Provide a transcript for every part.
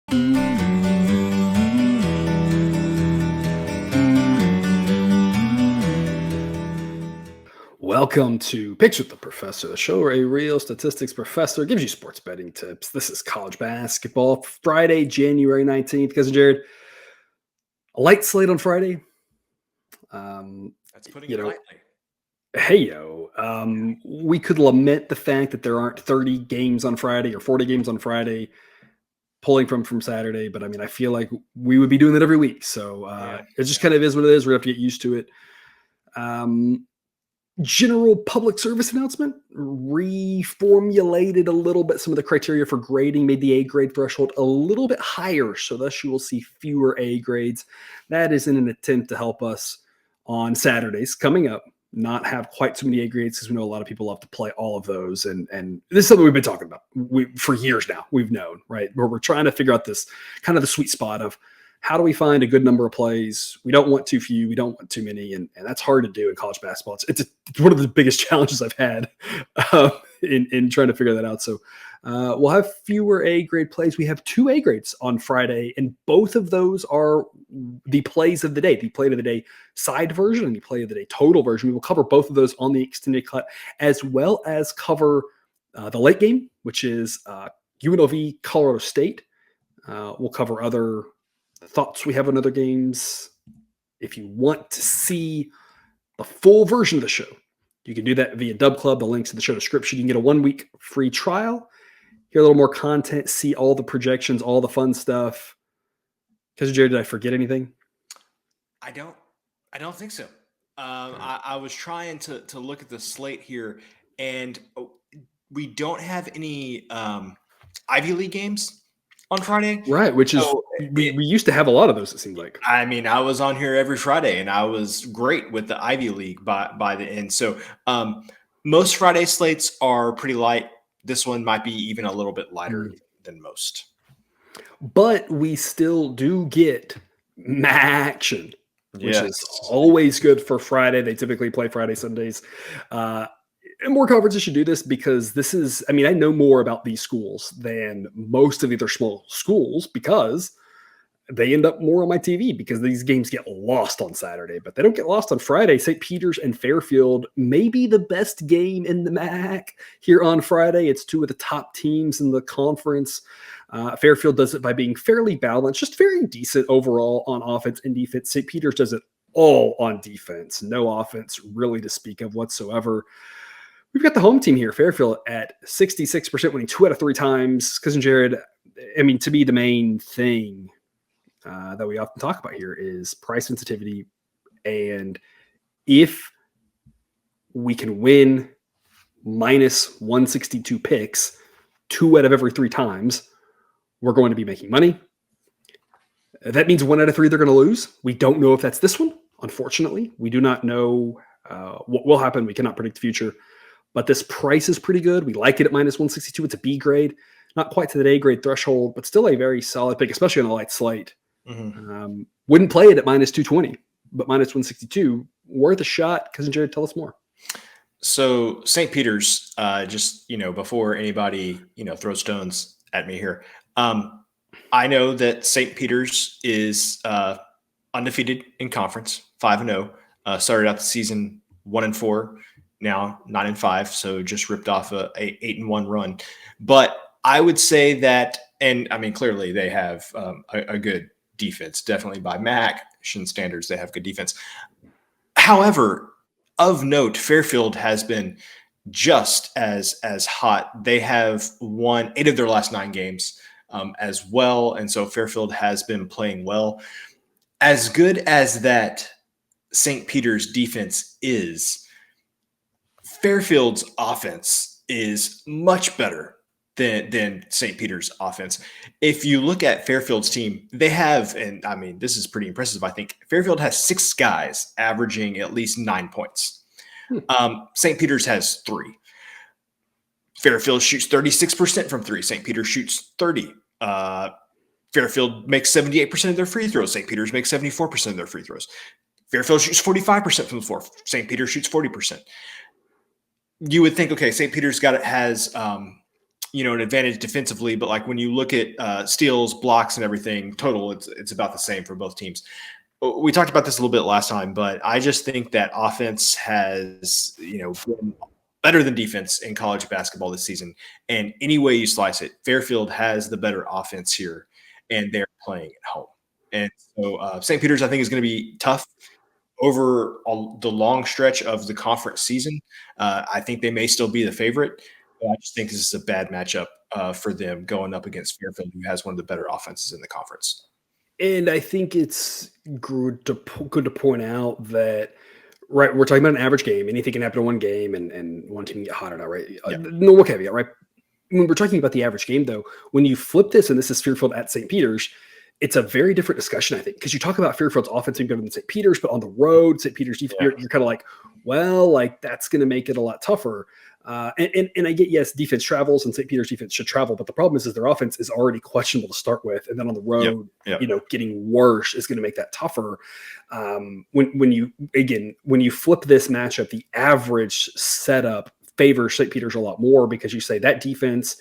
Welcome to Picks with the Professor, the show where a real statistics professor gives you sports betting tips. This is college basketball, Friday, January 19th. Cousin Jared, a light slate on Friday. That's putting you it know, lightly. we could lament the fact that there aren't 30 games on Friday or 40 games on Friday, pulling from Saturday. But I mean, I feel like we would be doing that every week. So it just kind of is what it is. We have to get used to it. General public service announcement, reformulated a little bit some of the criteria for grading, made the A grade threshold a little bit higher, so thus you will see fewer A grades. That is in an attempt to help us on Saturdays coming up not have quite so many A grades, because we know a lot of people love to play all of those, and this is something we've been talking about for years now. We've known, right, where we're trying to figure out this kind of the sweet spot of how do we find a good number of plays? We don't want too few. We don't want too many. And that's hard to do in college basketball. It's one of the biggest challenges I've had in trying to figure that out. So we'll have fewer A grade plays. We have 2 A grades on Friday, and both of those are the plays of the day, the play of the day side version and the play of the day total version. We will cover both of those on the extended cut, as well as cover the late game, which is UNLV, Colorado State. We'll cover other thoughts we have on other games. If you want to see the full version of the show, you can do that via Dub Club. The link's in the show description. You can get a 1-week free trial, hear a little more content, see all the projections, all the fun stuff. Because Jared, did I forget anything? I don't think so. I was trying to look at the slate here, and we don't have any Ivy League games on Friday, right? Which is we used to have a lot of those. It seemed like. I mean, I was on here every Friday, and I was great with the Ivy League by the end. So most Friday slates are pretty light. This one might be even a little bit lighter than most. But we still do get action, which is always good for Friday. They typically play Friday, Sundays. And more conferences should do this, because this is, I mean, I know more about these schools than most of the other small schools, because they end up more on my TV, because these games get lost on Saturday, but they don't get lost on Friday. St. Peter's and Fairfield may be the best game in the MAC here on Friday. It's 2 of the top teams in the conference. Fairfield does it by being fairly balanced, just very decent overall on offense and defense. St. Peter's does it all on defense. No offense really to speak of whatsoever. We've got the home team here, Fairfield, at 66%, winning 2 out of 3 times. Cousin Jared, I mean, to me, the main thing that we often talk about here is price sensitivity. And if we can win minus 162 picks 2 out of every 3 times, we're going to be making money. That means 1 out of 3 they're going to lose. We don't know if that's this one, unfortunately. We do not know what will happen. We cannot predict the future. But this price is pretty good. We like it at minus 162. It's a B grade, not quite to the A grade threshold, but still a very solid pick, especially on a light slate. Wouldn't play it at minus 220, but minus 162, worth a shot. Cousin Jared, tell us more. So St. Peter's, just, before anybody, throws stones at me here. I know that St. Peter's is undefeated in conference, 5-0. Started out the season 1-4. Now 9-5, so just ripped off a 8-1 run. But I would say that, and I mean, clearly they have a good defense. Definitely by MAC standards, they have good defense. However, of note, Fairfield has been just as hot. They have won 8 of their last 9 games as well, and so Fairfield has been playing well. As good as that St. Peter's defense is, Fairfield's offense is much better than St. Peter's offense. If you look at Fairfield's team, they have, and I mean, this is pretty impressive, I think. Fairfield has 6 guys averaging at least 9 points. St. Peter's has 3. Fairfield shoots 36% from 3. St. Peter shoots 30. Fairfield makes 78% of their free throws. St. Peter's makes 74% of their free throws. Fairfield shoots 45% from the floor. St. Peter shoots 40%. You would think, okay, St. Peter's has an advantage defensively, but like when you look at steals, blocks, and everything total, it's about the same for both teams. We talked about this a little bit last time, but I just think that offense has, been better than defense in college basketball this season. And any way you slice it, Fairfield has the better offense here, and they're playing at home. And so St. Peter's, I think, is going to be tough over the long stretch of the conference season. I think they may still be the favorite, but I just think this is a bad matchup for them going up against Fairfield, who has one of the better offenses in the conference. And I think it's good to point out that, right, we're talking about an average game. Anything can happen in one game, and one team can get hot or not, right? Yeah. No caveat, right? When we're talking about the average game, though, when you flip this, and this is Fairfield at St. Peter's, it's a very different discussion, I think, because you talk about Fairfield's offense being better than St. Peter's, but on the road, St. Peter's defense, you're kind of like, well, like that's going to make it a lot tougher. And I get, yes, defense travels and St. Peter's defense should travel, but the problem is their offense is already questionable to start with. And then on the road, getting worse is going to make that tougher. When you flip this matchup, the average setup favors St. Peter's a lot more, because you say that defense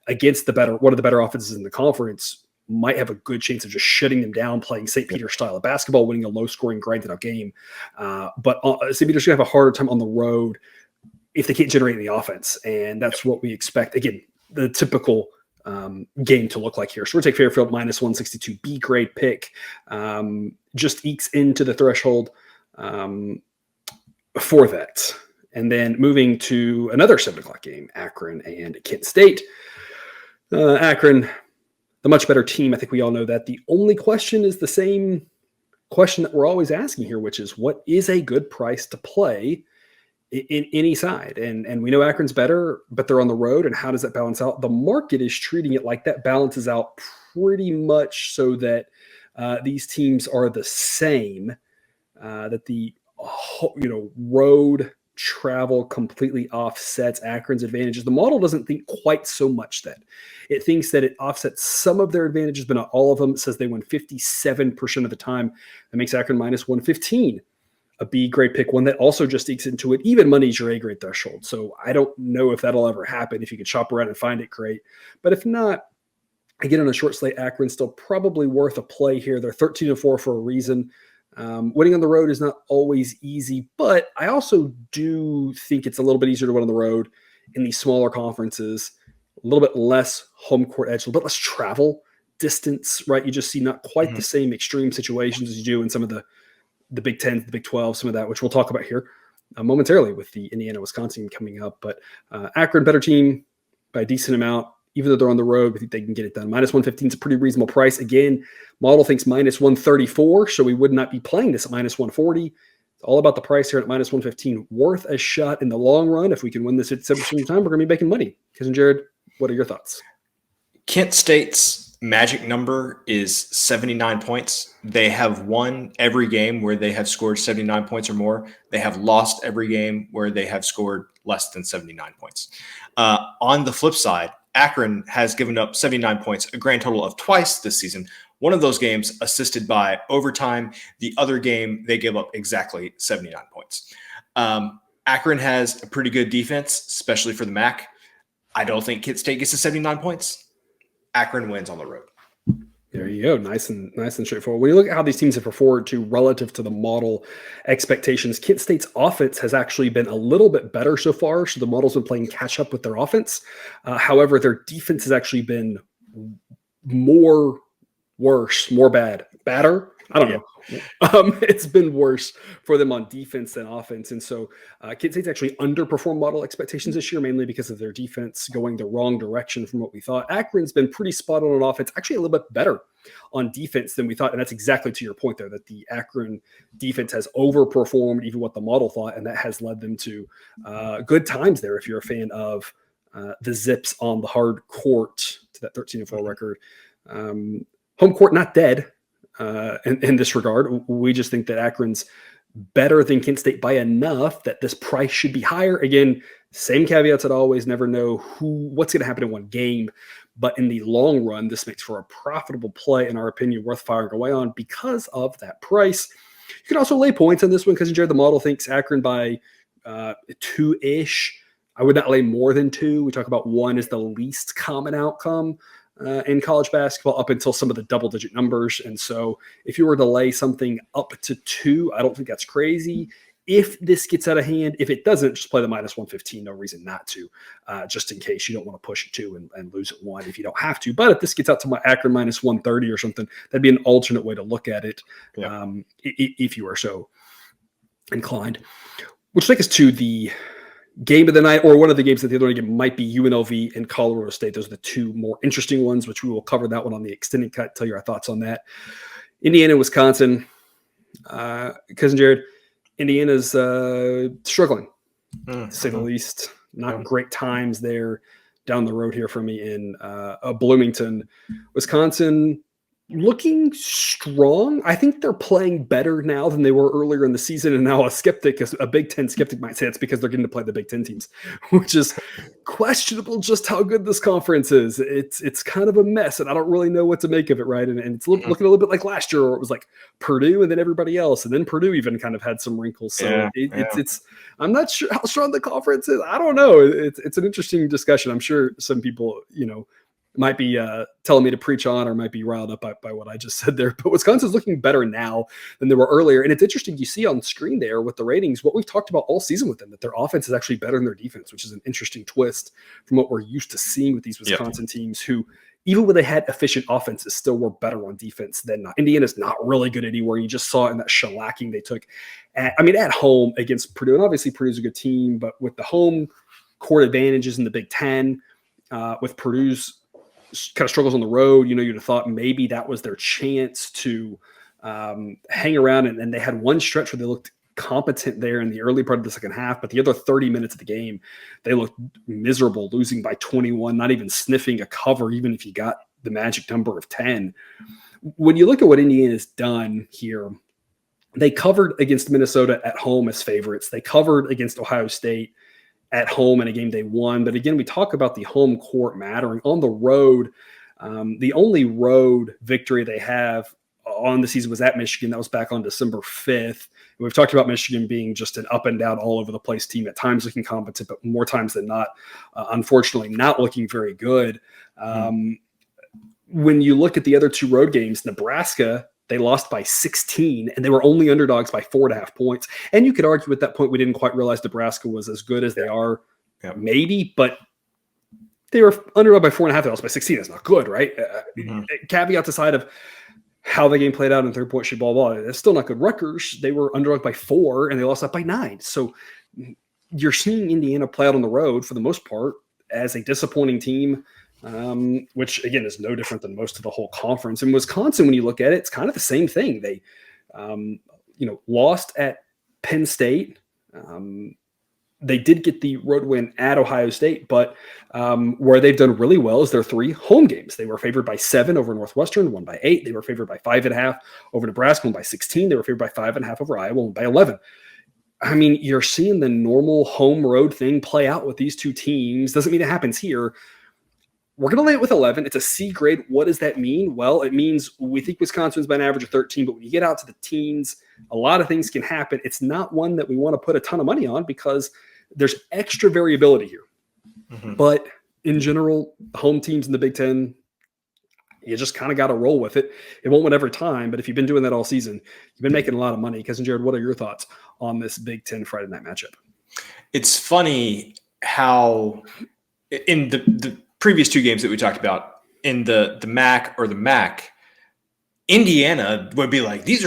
against one of the better offenses in the conference might have a good chance of just shutting them down, playing St. Peter's style of basketball, winning a low-scoring, grinded-out game. But St. Peter's going to have a harder time on the road if they can't generate any offense, and that's what we expect. Again, the typical game to look like here. So we'll take Fairfield minus 162, B grade pick. Just ekes into the threshold for that. And then moving to another 7 o'clock game, Akron and Kent State. Akron, the much better team. I think we all know that. The only question is the same question that we're always asking here, which is, what is a good price to play in any side? And we know Akron's better, but they're on the road. And how does that balance out? The market is treating it like that balances out pretty much, so that these teams are the same, that the road travel completely offsets Akron's advantages. The model doesn't think quite so much that. It thinks that it offsets some of their advantages, but not all of them. It says they win 57% of the time. That makes Akron minus 115. A B grade pick, one that also just ekes into it. Even money's your A grade threshold. So I don't know if that'll ever happen. If you could shop around and find it, great. But if not, again, on a short slate, Akron's still probably worth a play here. They're 13-4 for a reason. Winning on the road is not always easy, but I also do think it's a little bit easier to win on the road in these smaller conferences, a little bit less home court edge, a little bit less travel distance, right? You just see not quite the same extreme situations as you do in some of the Big 10, the Big 12, some of that, which we'll talk about here momentarily with the Indiana-Wisconsin coming up. But Akron, better team by a decent amount. Even though they're on the road, we think they can get it done. Minus 115 is a pretty reasonable price. Again, model thinks minus 134, so we would not be playing this at minus 140. It's all about the price here at minus 115. Worth a shot in the long run. If we can win this at 7% of the time, we're going to be making money. Cousin Jared, what are your thoughts? Kent State's magic number is 79 points. They have won every game where they have scored 79 points or more. They have lost every game where they have scored less than 79 points. On the flip side, Akron has given up 79 points, a grand total of twice this season. One of those games assisted by overtime. The other game, they gave up exactly 79 points. Akron has a pretty good defense, especially for the MAC. I don't think Kent State gets to 79 points. Akron wins on the road. There you go. Nice and straightforward. When you look at how these teams have performed relative to the model expectations, Kent State's offense has actually been a little bit better so far. So the model's been playing catch up with their offense. However, their defense has actually been more badder. I don't know. It's been worse for them on defense than offense. And so Kent State's actually underperformed model expectations this year, mainly because of their defense going the wrong direction from what we thought. Akron's been pretty spot on offense, actually a little bit better on defense than we thought. And that's exactly to your point there, that the Akron defense has overperformed even what the model thought. And that has led them to good times there. If you're a fan of the Zips on the hard court, to that 13-4 record. Home court, not dead. In this regard, we just think that Akron's better than Kent State by enough that this price should be higher. Again, same caveats. I'd always never know what's going to happen in one game, but in the long run, this makes for a profitable play, in our opinion, worth firing away on because of that price. You can also lay points on this one because Jared, the model thinks Akron by 2-ish. I would not lay more than 2. We talk about 1 is the least common outcome in college basketball up until some of the double-digit numbers. And so if you were to lay something up to 2, I don't think that's crazy. If this gets out of hand, if it doesn't, just play the minus 115. No reason not to, just in case you don't want to push it 2 and lose it 1 if you don't have to. But if this gets out to my Akron minus 130 or something, that'd be an alternate way to look at it, if you are so inclined. Which takes us to the game of the night, or one of the games that the other game might be UNLV and Colorado State. Those are the 2 more interesting ones, which we will cover that one on the extended cut. Tell you our thoughts on that. Indiana, Wisconsin, Cousin Jared. Indiana's struggling, to say the least. Not great times there down the road here for me in Bloomington. Wisconsin looking strong. I think they're playing better now than they were earlier in the season. And now a Big Ten skeptic might say it's because they're getting to play the Big Ten teams, which is questionable just how good this conference is. It's kind of a mess, and I don't really know what to make of it, right? And it's looking a little bit like last year, where it was like Purdue and then everybody else, and then Purdue even kind of had some wrinkles. So it's I'm not sure how strong the conference is. I don't know. It's an interesting discussion. I'm sure some people, might be telling me to preach on, or might be riled up by what I just said there. But Wisconsin's looking better now than they were earlier. And it's interesting. You see on screen there with the ratings, what we've talked about all season with them, that their offense is actually better than their defense, which is an interesting twist from what we're used to seeing with these Wisconsin teams who, even when they had efficient offenses, still were better on defense than not. Indiana's not really good anywhere. You just saw it in that shellacking they took at home against Purdue. And obviously Purdue's a good team, but with the home court advantages in the Big Ten, with Purdue's kind of struggles on the road, you'd have thought maybe that was their chance to hang around. And they had one stretch where they looked competent there in the early part of the second half, but the other 30 minutes of the game, they looked miserable, losing by 21, not even sniffing a cover, even if you got the magic number of 10. When you look at what Indiana's done here, they covered against Minnesota at home as favorites. They covered against Ohio State at home in a game they won. But again, we talk about the home court mattering. On the road, the only road victory they have on the season was at Michigan. That was back on December 5th. And we've talked about Michigan being just an up and down, all over the place team, at times looking competent, but more times than not, unfortunately, not looking very good. When you look at the other 2 road games, Nebraska, they lost by 16, and they were only underdogs by 4.5 points. And you could argue at that point we didn't quite realize Nebraska was as good as they are, maybe, but they were underdog by 4.5. They lost by 16. That's not good, right? Caveats aside of how the game played out in third-point shoot, blah. That's still not good. Rutgers, they were underdog by 4, and they lost that by 9. So you're seeing Indiana play out on the road for the most part as a disappointing team, which again is no different than most of the whole conference. In Wisconsin, when you look at it, it's kind of the same thing. They, lost at Penn State. They did get the road win at Ohio State, but where they've done really well is their 3 home games. They were favored by 7 over Northwestern, won by 8. They were favored by 5.5 over Nebraska, won by 16. They were favored by 5.5 over Iowa, won by 11. I mean, you're seeing the normal home road thing play out with these 2 teams. Doesn't mean it happens here. We're going to lay it with 11. It's a C grade. What does that mean? Well, it means we think Wisconsin's by an average of 13, but when you get out to the teens, a lot of things can happen. It's not one that we want to put a ton of money on because there's extra variability here. But in general, home teams in the Big Ten, you just kind of got to roll with it. It won't win every time, but if you've been doing that all season, you've been making a lot of money. Cousin Jared, what are your thoughts on this Big Ten Friday night matchup? It's funny how in the previous 2 games that we talked about, in the MAC or the MAC, Indiana would be like, these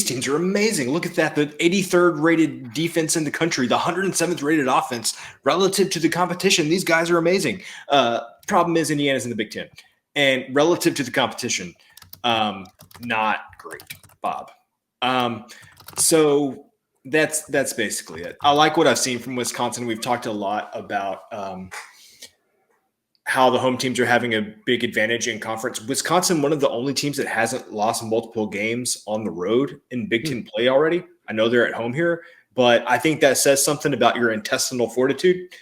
teams are amazing. Look at that. The 83rd rated defense in the country, the 107th rated offense relative to the competition. These guys are amazing. Problem is Indiana's in the Big Ten, and relative to the competition, not great, Bob. So that's basically it. I like what I've seen from Wisconsin. We've talked a lot about how the home teams are having a big advantage in conference. Wisconsin, one of the only teams that hasn't lost multiple games on the road in Big Ten play already. I know they're at home here, but I think that says something about your intestinal fortitude.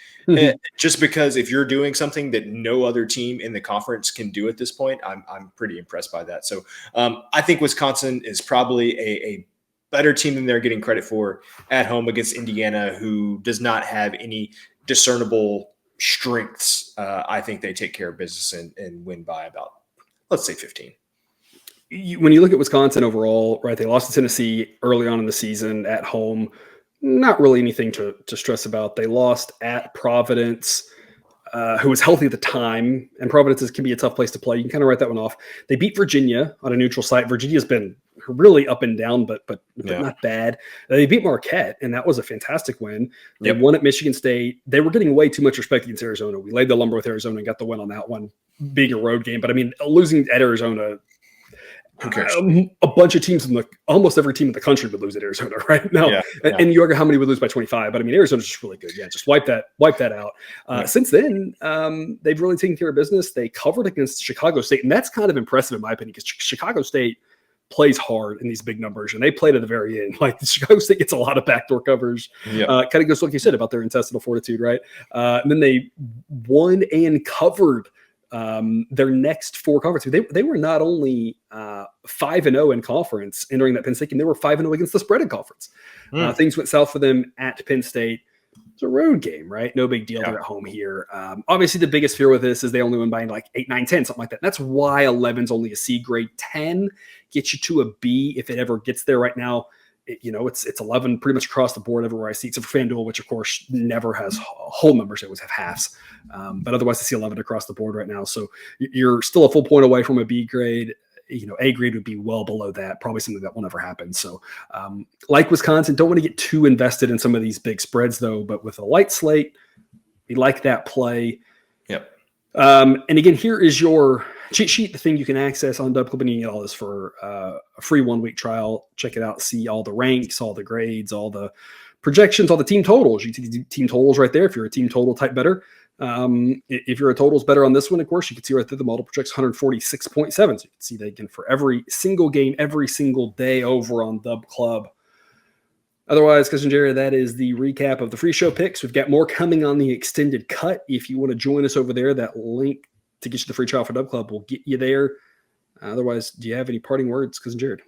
Just because if you're doing something that no other team in the conference can do at this point, I'm pretty impressed by that. So I think Wisconsin is probably a better team than they're getting credit for at home against Indiana, who does not have any discernible strengths, I think they take care of business and win by about, let's say, 15. When you look at Wisconsin overall, right, they lost to Tennessee early on in the season at home. Not really anything to stress about. They lost at Providence, who was healthy at the time, and Providence can be a tough place to play. You can kind of write that one off. They beat Virginia on a neutral site. Virginia's been really up and down, but not bad. They beat Marquette, and that was a fantastic win. They won at Michigan State. They were getting way too much respect against Arizona. We laid the lumber with Arizona and got the win on that one, being a road game. But I mean, losing at Arizona, who cares? A bunch of teams almost every team in the country would lose at Arizona right now. And you argue how many would lose by 25, but I mean, Arizona's just really good. Yeah, just wipe that out. Since then, they've really taken care of business. They covered against Chicago State, and that's kind of impressive in my opinion, because Chicago State plays hard in these big numbers, and they played at the very end. Like, Chicago State gets a lot of backdoor covers. Kind of goes like you said about their intestinal fortitude, right? And then they won and covered their next 4 conferences. They were not only 5-0 in conference entering that Penn State game, they were 5-0 against the spread in conference. Things went south for them at Penn State. It's a road game, right? No big deal. They're at home here. Obviously, the biggest fear with this is they only win by like 8, 9, 10, something like that. That's why 11's only a C grade. 10 gets you to a B if it ever gets there. Right now, it's 11 pretty much across the board everywhere I see, except for FanDuel, which of course never has whole numbers. They always have halves. But otherwise I see 11 across the board right now. So you're still a full point away from a B grade. A grade would be well below that, probably something that will never happen. So like Wisconsin, don't want to get too invested in some of these big spreads though, but with a light slate, we like that play. And again, here is your cheat sheet, the thing you can access on Dub Club, and you get all this for a free 1-week trial. Check it out. See all the ranks, all the grades, all the projections, all the team totals. You see the team totals right there. If you're a team total type better, if you're a totals better on this one, of course, you can see right there the model projects 146.7. So you can see that again for every single game, every single day over on Dub Club. Otherwise, Cousin Jerry, that is the recap of the free show picks. We've got more coming on the extended cut. If you want to join us over there, that link to get you the free trial for Dub Club will get you there. Otherwise, do you have any parting words, Cousin Jared?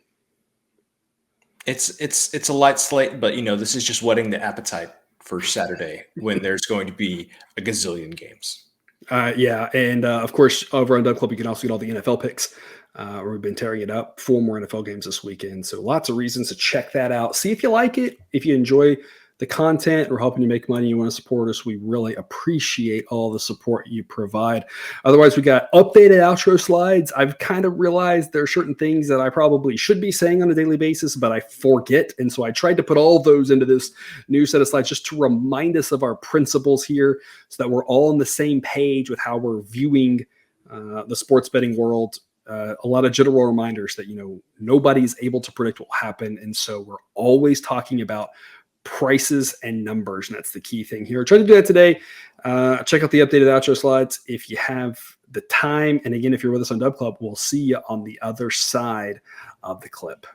It's a light slate, but this is just whetting the appetite for Saturday when there's going to be a gazillion games. And of course, over on Dub Club, you can also get all the NFL picks. Where we've been tearing it up. 4 more NFL games this weekend. So lots of reasons to check that out. See if you like it. If you enjoy the content, we're helping you make money, you want to support us, we really appreciate all the support you provide. Otherwise, we got updated outro slides. I've kind of realized there are certain things that I probably should be saying on a daily basis, but I forget. And so I tried to put all those into this new set of slides just to remind us of our principles here so that we're all on the same page with how we're viewing the sports betting world. A lot of general reminders that, nobody's able to predict what will happen. And so we're always talking about prices and numbers. And that's the key thing here. Try to do that today. Check out the updated outro slides if you have the time. And again, if you're with us on Dub Club, we'll see you on the other side of the clip.